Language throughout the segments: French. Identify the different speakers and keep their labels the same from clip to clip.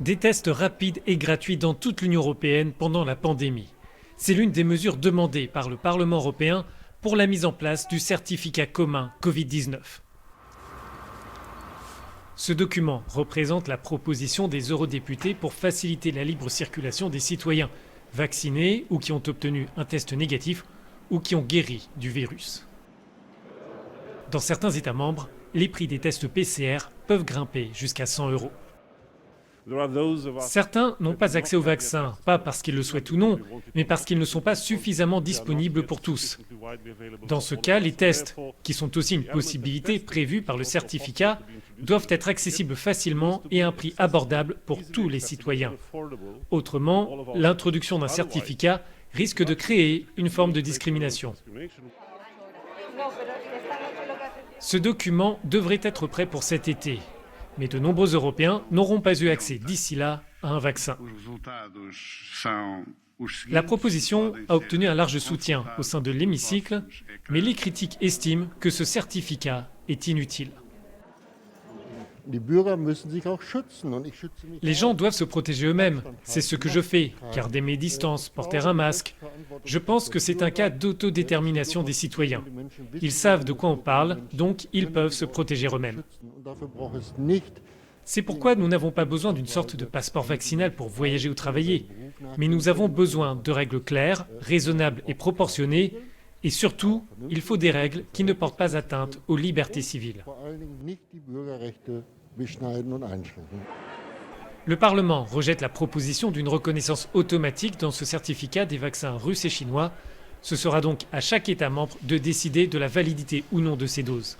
Speaker 1: Des tests rapides et gratuits dans toute l'Union européenne pendant la pandémie. C'est l'une des mesures demandées par le Parlement européen pour la mise en place du certificat commun Covid-19. Ce document représente la proposition des eurodéputés pour faciliter la libre circulation des citoyens vaccinés ou qui ont obtenu un test négatif ou qui ont guéri du virus. Dans certains États membres, les prix des tests PCR peuvent grimper jusqu'à 100 €. Certains n'ont pas accès au vaccin, pas parce qu'ils le souhaitent ou non, mais parce qu'ils ne sont pas suffisamment disponibles pour tous. Dans ce cas, les tests, qui sont aussi une possibilité prévue par le certificat, doivent être accessibles facilement et à un prix abordable pour tous les citoyens. Autrement, l'introduction d'un certificat risque de créer une forme de discrimination. Ce document devrait être prêt pour cet été. Mais de nombreux Européens n'auront pas eu accès d'ici là à un vaccin. La proposition a obtenu un large soutien au sein de l'hémicycle, mais les critiques estiment que ce certificat est inutile. Les gens doivent se protéger eux-mêmes. C'est ce que je fais. Garder mes distances, porter un masque. Je pense que c'est un cas d'autodétermination des citoyens. Ils savent de quoi on parle, donc ils peuvent se protéger eux-mêmes. C'est pourquoi nous n'avons pas besoin d'une sorte de passeport vaccinal pour voyager ou travailler. Mais nous avons besoin de règles claires, raisonnables et proportionnées. Et surtout, il faut des règles qui ne portent pas atteinte aux libertés civiles. Le Parlement rejette la proposition d'une reconnaissance automatique dans ce certificat des vaccins russes et chinois. Ce sera donc à chaque État membre de décider de la validité ou non de ces doses.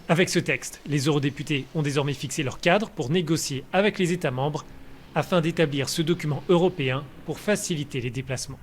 Speaker 1: Avec ce texte, les eurodéputés ont désormais fixé leur cadre pour négocier avec les États membres afin d'établir ce document européen pour faciliter les déplacements.